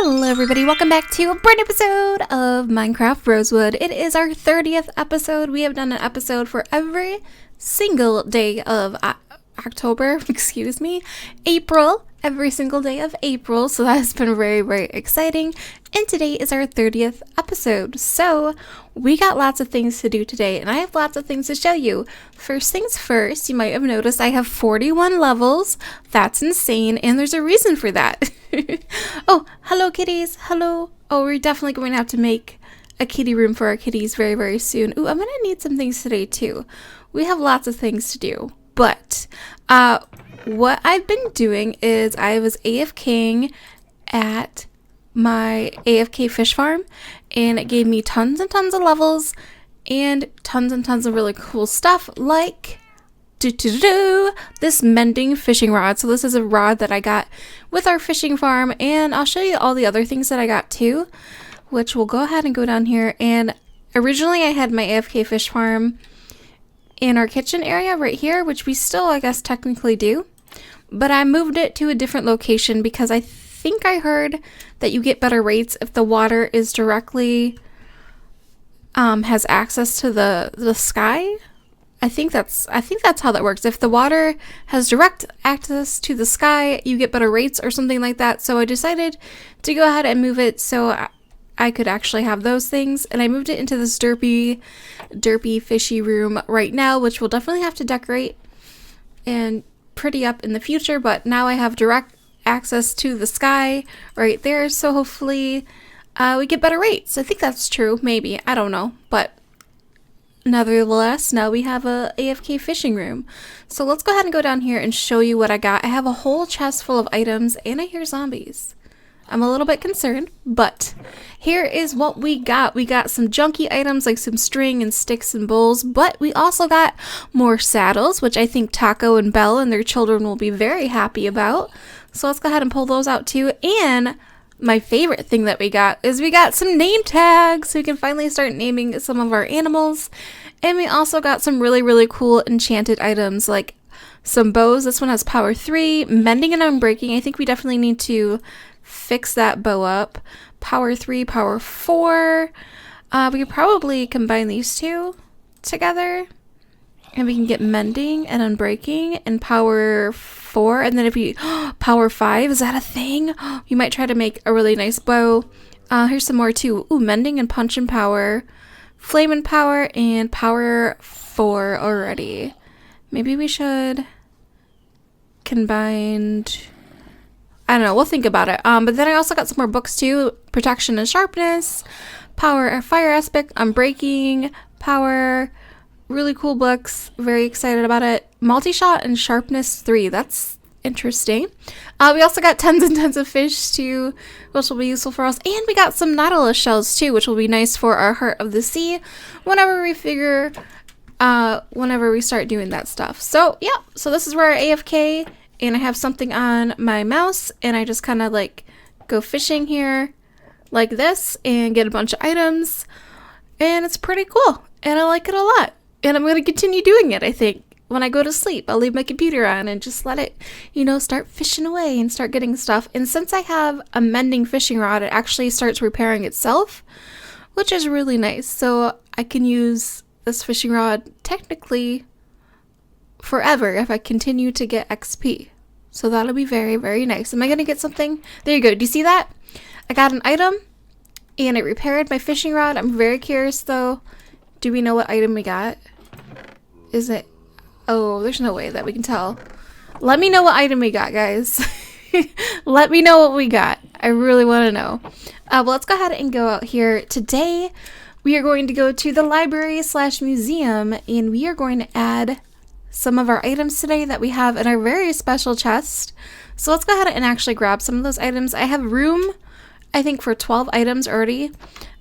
Hello everybody, welcome back to a brand new episode of Minecraft Rosewood. It is our 30th episode. We have done an episode for every single day of October, April, every single day of April, so that has been very, very exciting. And today is our 30th episode, so we got lots of things to do today, and I have lots of things to show you. First things first, you might have noticed I have 41 levels. That's insane, and there's a reason for that. Oh, hello kitties, hello. Oh, we're definitely going to have to make a kitty room for our kitties very, very soon. Ooh, I'm going to need some things today too. We have lots of things to do, but what I've been doing is I was AFKing at my AFK fish farm, and it gave me tons and tons of levels and tons of really cool stuff like this mending fishing rod. So this is a rod that I got with our fishing farm, and I'll show you all the other things that I got too, which we'll go ahead and go down here. And originally I had my AFK fish farm in our kitchen area right here, which we still, I guess, technically do, but I moved it to a different location because I think I heard that you get better rates if the water is directly has access to the sky. I think that's how that works. If the water has direct access to the sky, you get better rates or something like that. So I decided to go ahead and move it so I could actually have those things, and I moved it into this derpy fishy room right now, which we'll definitely have to decorate and pretty up in the future, but now I have direct access to the sky right there, so hopefully we get better rates. I think that's true, maybe, I don't know, but nevertheless, now we have a AFK fishing room. So let's go ahead and go down here and show you what I got. I have a whole chest full of items, and I hear zombies. I'm a little bit concerned, but here is what we got. We got some junky items like some string and sticks and bowls, but we also got more saddles, which I think Taco and Belle and their children will be very happy about. So let's go ahead and pull those out too. And my favorite thing that we got is we got some name tags, so we can finally start naming some of our animals. And we also got some really, really cool enchanted items like some bows. This one has power 3, mending and unbreaking. I think we definitely need to fix that bow up. Power 3, power 4. We could probably combine these two together, and we can get mending and unbreaking and power 4. And then if you power 5, is that a thing? You might try to make a really nice bow. Here's some more too. Ooh, mending and punch and power, flame and power power 4 already. Maybe we should combine, I don't know, we'll think about it. But then I also got some more books too. Protection and sharpness, power, fire aspect, unbreaking, power, really cool books. Very excited about it. Multi-shot and sharpness 3. That's interesting. We also got tons and tons of fish too, which will be useful for us. And we got some nautilus shells too, which will be nice for our heart of the sea whenever we start doing that stuff. So yeah, so this is where our AFK, and I have something on my mouse, and I just kind of like go fishing here like this and get a bunch of items, and it's pretty cool, and I like it a lot, and I'm going to continue doing it. I think when I go to sleep, I'll leave my computer on and just let it, start fishing away and start getting stuff. And since I have a mending fishing rod, it actually starts repairing itself, which is really nice. So I can use this fishing rod technically forever if I continue to get XP. So that'll be very, very nice. Am I going to get something? There you go. Do you see that? I got an item, and it repaired my fishing rod. I'm very curious though. Do we know what item we got? Is it? Oh, there's no way that we can tell. Let me know what item we got, guys. Let me know what we got. I really want to know. Well, let's go ahead and go out here. Today, we are going to go to the library/museum, and we are going to add some of our items today that we have in our very special chest. So let's go ahead and actually grab some of those items. I have room, I think, for 12 items already,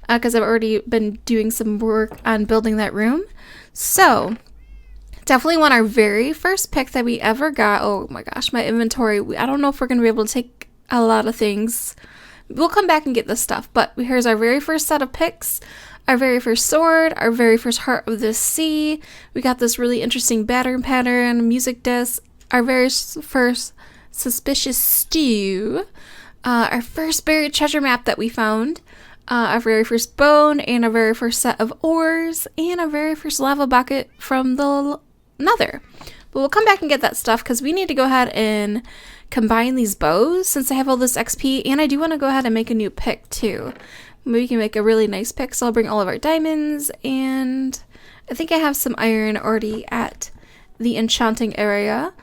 because I've already been doing some work on building that room. So definitely want our very first pick that we ever got. Oh my gosh, my inventory. I don't know if we're going to be able to take a lot of things. We'll come back and get this stuff, but here's our very first set of picks. Our very first sword, our very first heart of the sea. We got this really interesting pattern, music disc. Our very first suspicious stew. our first buried treasure map that we found, our very first bone, and our very first set of ores, and our very first lava bucket from the nether. But we'll come back and get that stuff because we need to go ahead and combine these bows since I have all this XP, and I do want to go ahead and make a new pick too. Maybe we can make a really nice pick, so I'll bring all of our diamonds, and I think I have some iron already at the enchanting area.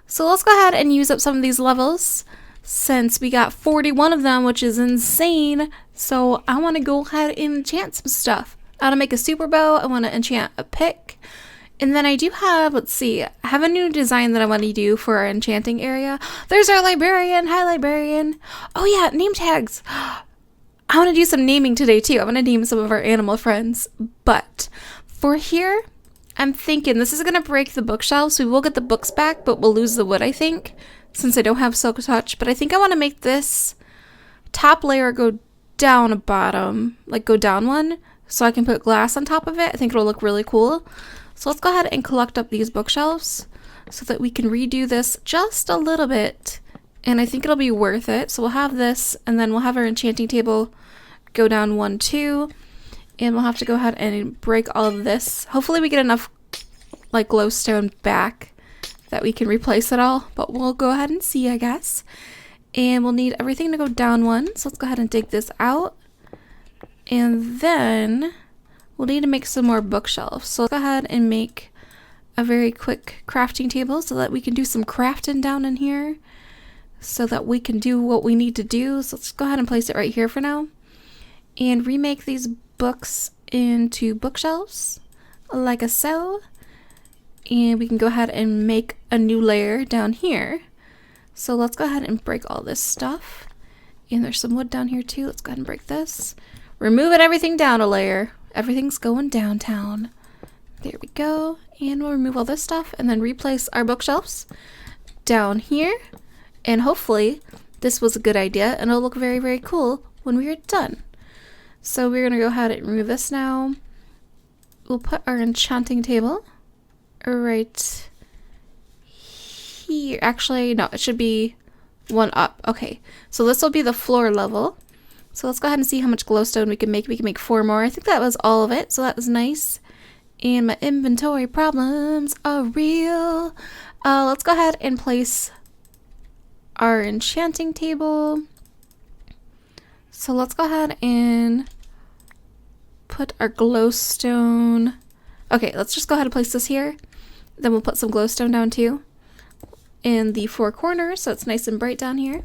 So let's go ahead and use up some of these levels since we got 41 of them, which is insane. So I want to go ahead and enchant some stuff. I want to make a super bow. I want to enchant a pick. And then I do have, let's see, I have a new design that I want to do for our enchanting area. There's our librarian. Hi, librarian. Oh yeah, name tags. I want to do some naming today too. I want to name some of our animal friends. But for here, I'm thinking this is going to break the bookshelves. We will get the books back, but we'll lose the wood, I think, since I don't have silk touch. But I think I want to make this top layer go down a bottom, like go down one, so I can put glass on top of it. I think it'll look really cool. So let's go ahead and collect up these bookshelves so that we can redo this just a little bit. And I think it'll be worth it. So we'll have this, and then we'll have our enchanting table go down 1, 2. And we'll have to go ahead and break all of this. Hopefully we get enough like glowstone back that we can replace it all. But we'll go ahead and see, I guess. And we'll need everything to go down 1. So let's go ahead and dig this out. And then we'll need to make some more bookshelves. So let's go ahead and make a very quick crafting table so that we can do some crafting down in here. So that we can do what we need to do. So let's go ahead and place it right here for now. And remake these books into bookshelves like so, and we can go ahead and make a new layer down here. So let's go ahead and break all this stuff, and there's some wood down here too. Let's go ahead and break this, removing everything down a layer. Everything's going downtown. There we go. And we'll remove all this stuff and then replace our bookshelves down here, and hopefully this was a good idea and it'll look very, very cool when we are done. So we're going to go ahead and remove this now. We'll put our enchanting table right here. Actually, no, it should be one up. Okay, so this will be the floor level. So let's go ahead and see how much glowstone we can make. We can make 4 more. I think that was all of it, so that was nice. And my inventory problems are real. Let's go ahead and place our enchanting table. So let's go ahead and put our glowstone. Okay, let's just go ahead and place this here. Then we'll put some glowstone down too in the 4 corners so it's nice and bright down here.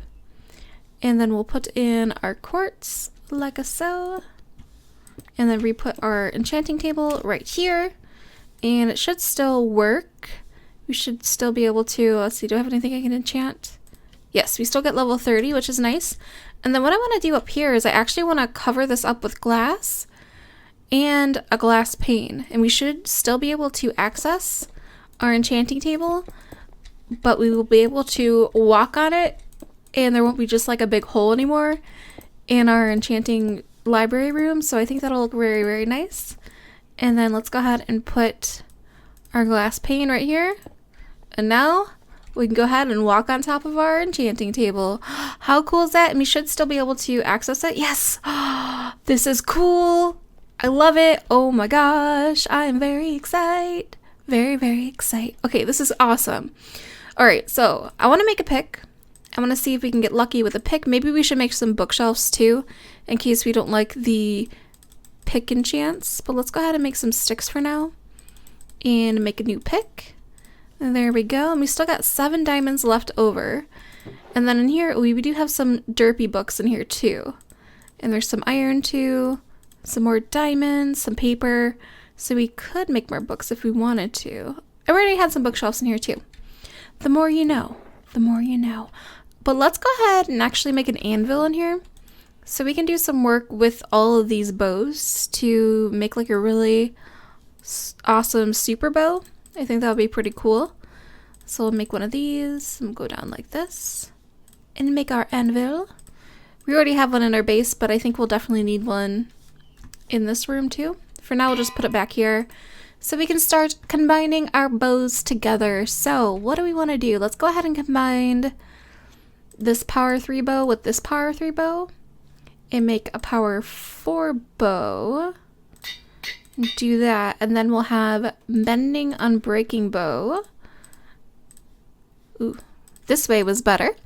And then we'll put in our quartz like so. And then re-put our enchanting table right here. And it should still work. We should still be able to, let's see, do I have anything I can enchant? Yes, we still get level 30, which is nice. And then what I want to do up here is I actually want to cover this up with glass and a glass pane. And we should still be able to access our enchanting table, but we will be able to walk on it and there won't be just like a big hole anymore in our enchanting library room. So I think that'll look very, very nice. And then let's go ahead and put our glass pane right here. And now we can go ahead and walk on top of our enchanting table. How cool is that? And we should still be able to access it. Yes! This is cool! I love it! Oh my gosh! I am very excited. Very, very excited. Okay, this is awesome. Alright, so I want to make a pick. I want to see if we can get lucky with a pick. Maybe we should make some bookshelves too, in case we don't like the pick enchants. But let's go ahead and make some sticks for now. And make a new pick. And there we go. And we still got 7 diamonds left over. And then in here, we do have some derpy books in here too. And there's some iron too. Some more diamonds, some paper. So we could make more books if we wanted to. I already had some bookshelves in here too. The more you know. The more you know. But let's go ahead and actually make an anvil in here. So we can do some work with all of these bows to make like a really awesome super bow. I think that would be pretty cool. So we'll make one of these and go down like this and make our anvil. We already have one in our base, but I think we'll definitely need one in this room too. For now, we'll just put it back here so we can start combining our bows together. So what do we want to do? Let's go ahead and combine this power 3 bow with this power 3 bow and make a power 4 bow. Do that, and then we'll have mending unbreaking bow. Ooh, this way was better.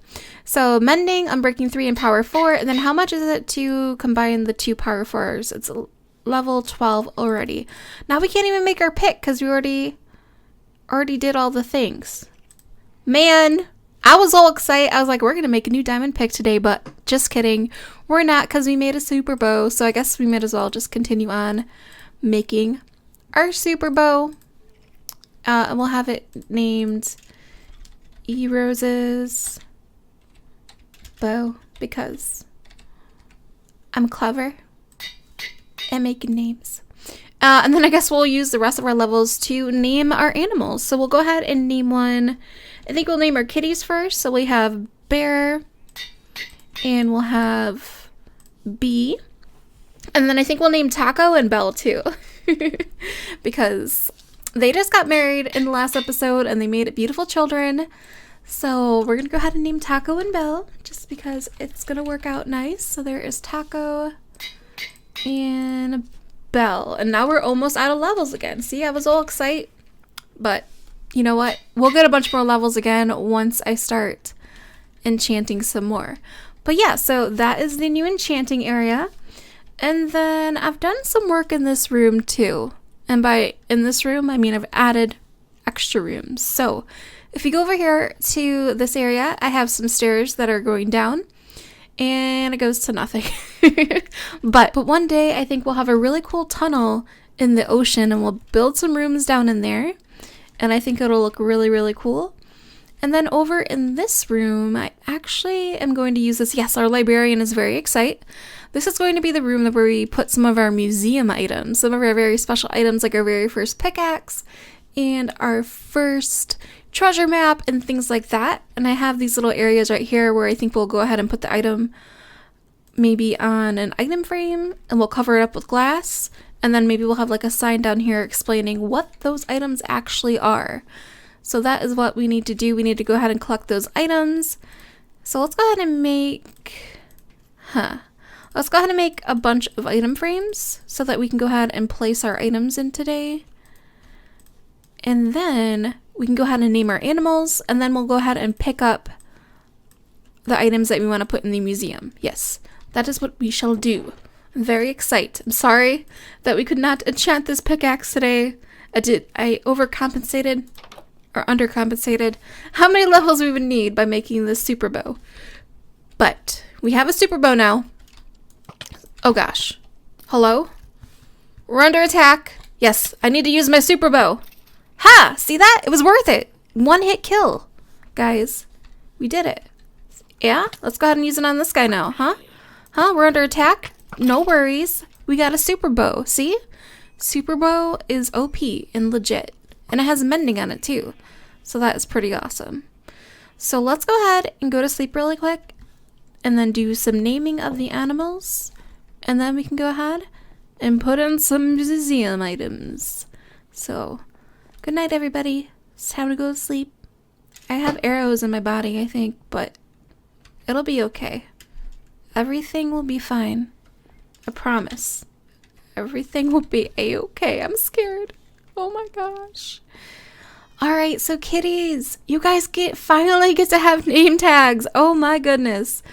So mending, unbreaking 3, and power 4. And then how much is it to combine the 2 power 4s? It's level 12 already. Now we can't even make our pick because we already did all the things. Man, I was all excited. I was like, we're gonna make a new diamond pick today, but just kidding. We're not, because we made a super bow. So I guess we might as well just continue on making our super bow. And we'll have it named Erose's bow because I'm clever at making names. And then I guess we'll use the rest of our levels to name our animals. So we'll go ahead and name one. I think we'll name our kitties first. So we have Bear, and we'll have Bee. And then I think we'll name Taco and Belle too. Because they just got married in the last episode and they made beautiful children. So we're going to go ahead and name Taco and Belle just because it's going to work out nice. So there is Taco and Belle. And now we're almost out of levels again. See, I was all excited. But you know what? We'll get a bunch more levels again once I start enchanting some more. But yeah, so that is the new enchanting area. And then I've done some work in this room too. And by in this room, I mean I've added extra rooms. So if you go over here to this area, I have some stairs that are going down. And it goes to nothing. But one day I think we'll have a really cool tunnel in the ocean. And we'll build some rooms down in there. And I think it'll look really, really cool. And then over in this room, I actually am going to use this. Yes, our librarian is very excited. This is going to be the room where we put some of our museum items, some of our very special items like our very first pickaxe and our first treasure map and things like that. And I have these little areas right here where I think we'll go ahead and put the item maybe on an item frame and we'll cover it up with glass. And then maybe we'll have like a sign down here explaining what those items actually are. So that is what we need to do. We need to go ahead and collect those items. So let's go ahead and make, let's go ahead and make a bunch of item frames so that we can go ahead and place our items in today. And then we can go ahead and name our animals, and then we'll go ahead and pick up the items that we want to put in the museum. Yes, that is what we shall do. I'm very excited. I'm sorry that we could not enchant this pickaxe today. I overcompensated or undercompensated how many levels we would need by making this super bow. But we have a super bow now. Oh gosh. Hello? We're under attack. Yes, I need to use my super bow. Ha! See that? It was worth it. One hit kill. Guys, we did it. Yeah? Let's go ahead and use it on this guy now, huh? Huh? We're under attack? No worries. We got a super bow. See? Super bow is OP and legit. And it has mending on it too. So that is pretty awesome. So let's go ahead and go to sleep really quick. And then do some naming of the animals. And then we can go ahead and put in some museum items. So, good night everybody. It's time to go to sleep. I have arrows in my body, I think, but it'll be okay. Everything will be fine. I promise. Everything will be a-okay. I'm scared. Oh my gosh. Alright, so kitties, you guys finally get to have name tags. Oh my goodness.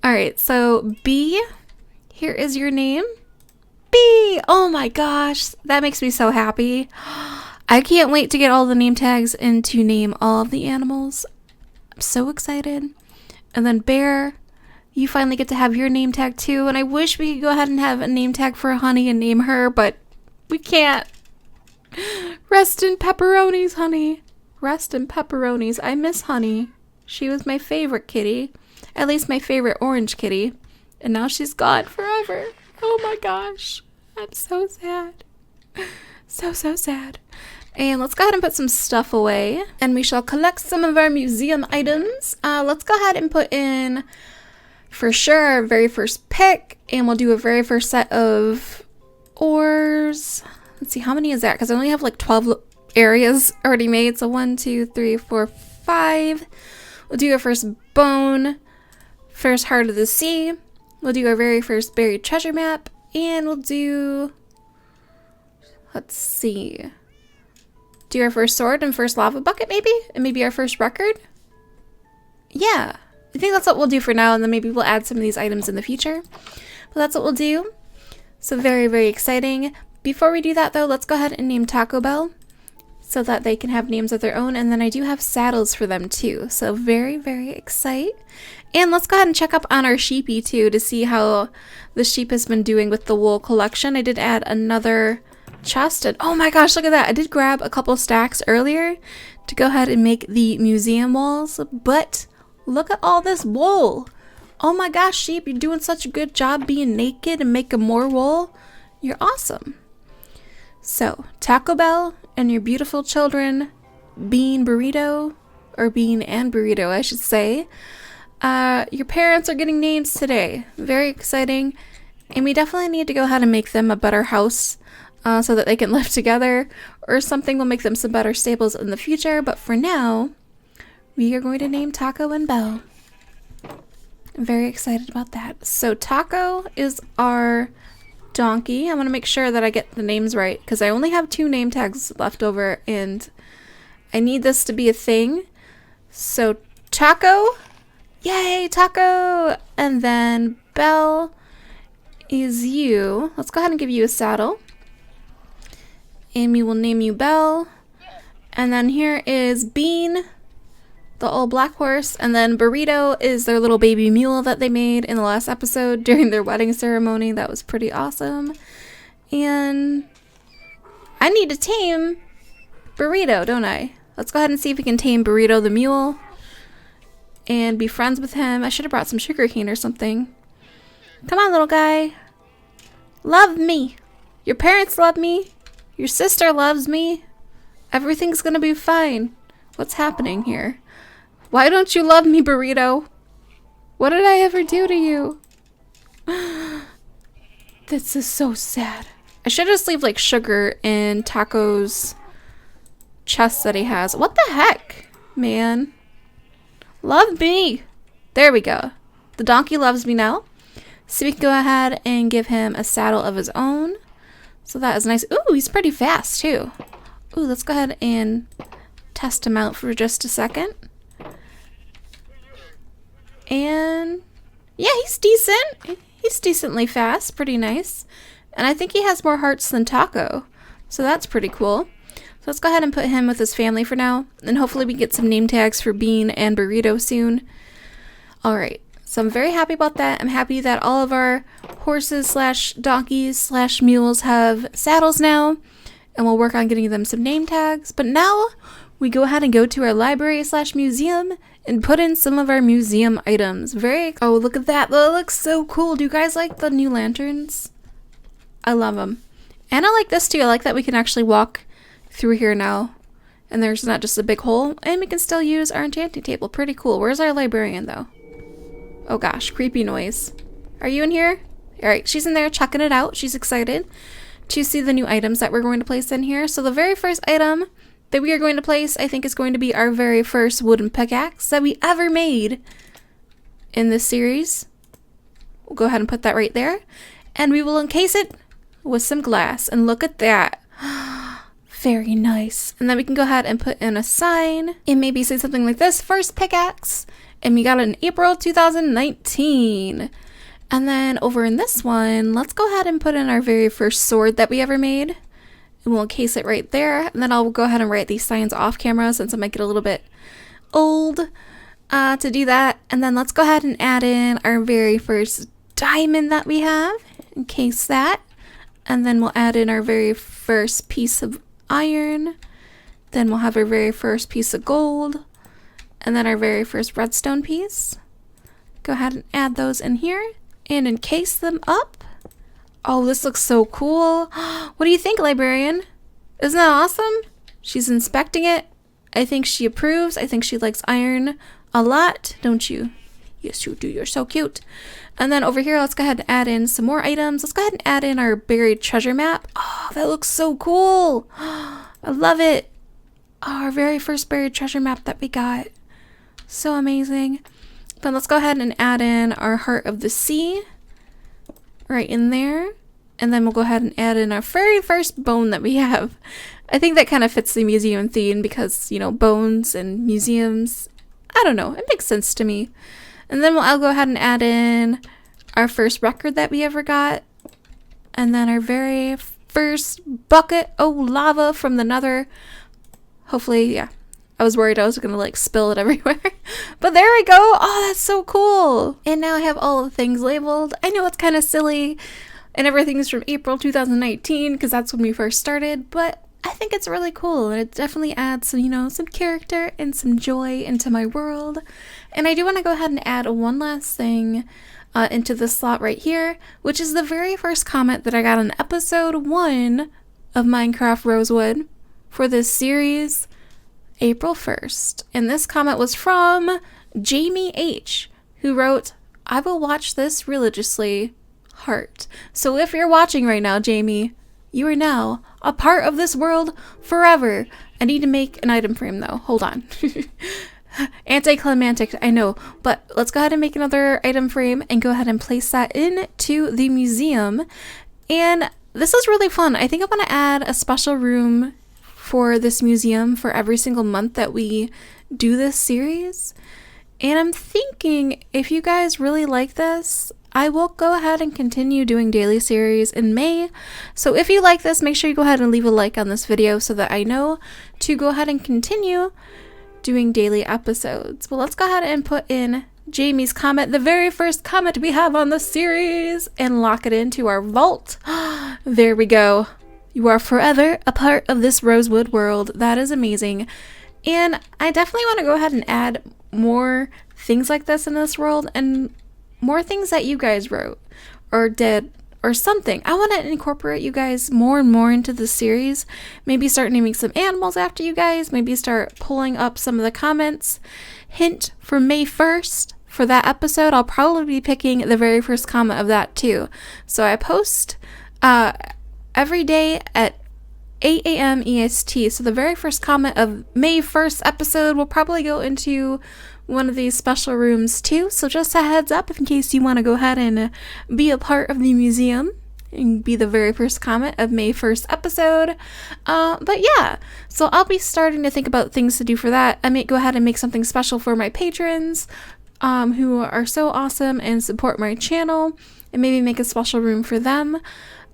Alright, so B, here is your name. B! Oh my gosh, that makes me so happy. I can't wait to get all the name tags and to name all of the animals. I'm so excited. And then Bear, you finally get to have your name tag too. And I wish we could go ahead and have a name tag for Honey and name her, but we can't. Rest in pepperonis, honey. Rest in pepperonis. I miss Honey. She was my favorite kitty. At least my favorite orange kitty. And now she's gone forever. Oh my gosh. I'm so sad. So sad. And let's go ahead and put some stuff away. And we shall collect some of our museum items. Let's go ahead and put in, for sure, our very first pick. And we'll do a very first set of ores. Let's see, how many is that? Because I only have like 12 areas already made. So 1, 2, 3, 4, 5. We'll do our first bone. first heart of the sea. We'll do our very first buried treasure map. And we'll do, let's see, do our first sword and first lava bucket maybe? And maybe our first record? Yeah, I think that's what we'll do for now, and then maybe we'll add some of these items in the future. But that's what we'll do. So very, very exciting. Before we do that though, let's go ahead and name Taco Bell so that they can have names of their own. And then I do have saddles for them too. So very, very excited. And let's go ahead and check up on our sheepy too to see how the sheep has been doing with the wool collection. I did add another chest, and oh my gosh, look at that. I did grab a couple stacks earlier to go ahead and make the museum walls, but look at all this wool. Oh my gosh, sheep, you're doing such a good job being naked and making more wool. You're awesome. So, Taco Bell and your beautiful children, Bean Burrito, or Bean and Burrito, I should say. Your parents are getting names today. Very exciting. And we definitely need to go ahead and make them a better house so that they can live together, or something will make them some better stables in the future. But for now, we are going to name Taco and Bell. I'm very excited about that. So Taco is our donkey. I'm going to make sure that I get the names right because I only have 2 name tags left over and I need this to be a thing. So Taco, yay, Taco! And then Bell is you. Let's go ahead and give you a saddle. Amy will name you Bell. And then here is Bean, the old black horse, and then Burrito is their little baby mule that they made in the last episode during their wedding ceremony. That was pretty awesome. And I need to tame Burrito, don't I? Let's go ahead and see if we can tame Burrito the mule and be friends with him. I should have brought some sugarcane or something. Come on, little guy. Love me. Your parents love me. Your sister loves me. Everything's gonna be fine. What's happening here? Why don't you love me, Burrito? What did I ever do to you? This is so sad. I should just leave like sugar in Taco's chest that he has. What the heck, man? Love me. There we go. The donkey loves me now. So we can go ahead and give him a saddle of his own. So that is nice. Ooh, he's pretty fast too. Ooh, let's go ahead and test him out for just a second. And yeah, he's decent. He's decently fast, pretty nice. And I think he has more hearts than Taco. So that's pretty cool. So let's go ahead and put him with his family for now. And hopefully we get some name tags for Bean and Burrito soon. Alright, so I'm very happy about that. I'm happy that all of our horses slash donkeys slash mules have saddles now. And we'll work on getting them some name tags. But now we go ahead and go to our library slash museum and put in some of our museum items. Oh, look at that. That looks so cool. Do you guys like the new lanterns? I love them. And I like this too. I like that we can actually walk through here now. And there's not just a big hole. And we can still use our enchanting table. Pretty cool. Where's our librarian though? Oh gosh, creepy noise. Are you in here? Alright, she's in there checking it out. She's excited to see the new items that we're going to place in here. So the very first item that we are going to place, I think, is going to be our very first wooden pickaxe that we ever made in this series. We'll go ahead and put that right there. And we will encase it with some glass. And look at that. Very nice. And then we can go ahead and put in a sign and maybe say something like this: first pickaxe. And we got it in April 2019. And then over in this one, let's go ahead and put in our very first sword that we ever made. And we'll encase it right there. And then I'll go ahead and write these signs off camera since I might get a little bit old to do that. And then let's go ahead and add in our very first diamond that we have. Encase that. And then we'll add in our very first piece of iron. Then we'll have our very first piece of gold. And then our very first redstone piece. Go ahead and add those in here and encase them up. Oh, this looks so cool. What do you think, librarian? Isn't that awesome? She's inspecting it. I think she approves. I think she likes iron a lot, don't you? Yes, you do. You're so cute. And then over here, let's go ahead and add in some more items. Let's go ahead and add in our buried treasure map. Oh, that looks so cool. I love it. Oh, our very first buried treasure map that we got. So amazing. But let's go ahead and add in our Heart of the Sea right in there. And then we'll go ahead and add in our very first bone that we have. I think that kind of fits the museum theme because, you know, bones and museums. I don't know. It makes sense to me. And then I'll go ahead and add in our first record that we ever got. And then our very first bucket of lava from the nether. Hopefully, yeah. I was worried I was going to like spill it everywhere. But there we go. Oh, that's so cool. And now I have all the things labeled. I know it's kind of silly. And everything's from April 2019 because that's when we first started. But I think it's really cool. And it definitely adds some, you know, some character and some joy into my world. And I do want to go ahead and add one last thing into this slot right here, which is the very first comment that I got on episode 1 of Minecraft Rosewood for this series, April 1st. And this comment was from Jamie H, who wrote, "I will watch this religiously, heart." So if you're watching right now, Jamie, you are now a part of this world forever. I need to make an item frame though. Hold on. Anticlimactic, I know, but let's go ahead and make another item frame and go ahead and place that into the museum. And this is really fun. I think I want to add a special room for this museum for every single month that we do this series. And I'm thinking if you guys really like this, I will go ahead and continue doing daily series in May. So if you like this, make sure you go ahead and leave a like on this video so that I know to go ahead and continue doing daily episodes. Well, let's go ahead and put in Jamie's comment, the very first comment we have on the series, and lock it into our vault. There we go. You are forever a part of this Rosewood world. That is amazing. And I definitely want to go ahead and add more things like this in this world and more things that you guys wrote or did or something. I want to incorporate you guys more and more into the series. Maybe start naming some animals after you guys. Maybe start pulling up some of the comments. Hint for May 1st for that episode, I'll probably be picking the very first comment of that too. So I post every day at 8 a.m. EST. So the very first comment of May 1st episode will probably go into one of these special rooms too. So just a heads up in case you want to go ahead and be a part of the museum and be the very first comment of May 1st episode. But yeah, so I'll be starting to think about things to do for that. I may go ahead and make something special for my patrons who are so awesome and support my channel, and maybe make a special room for them.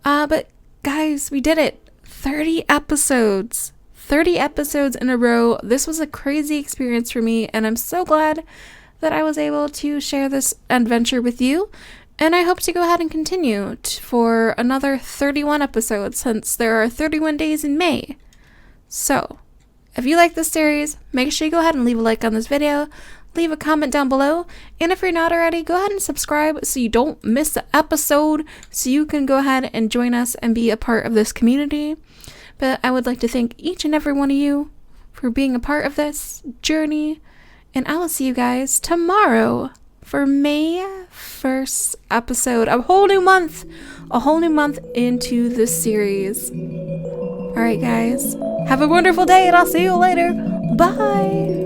But guys, we did it. 30 episodes. 30 episodes in a row. This was a crazy experience for me, and I'm so glad that I was able to share this adventure with you. And I hope to go ahead and continue for another 31 episodes since there are 31 days in May. So, if you like this series, make sure you go ahead and leave a like on this video, leave a comment down below, and if you're not already, go ahead and subscribe so you don't miss an episode, so you can go ahead and join us and be a part of this community. But I would like to thank each and every one of you for being a part of this journey. And I will see you guys tomorrow for May 1st episode. A whole new month into this series. Alright guys, have a wonderful day and I'll see you later. Bye!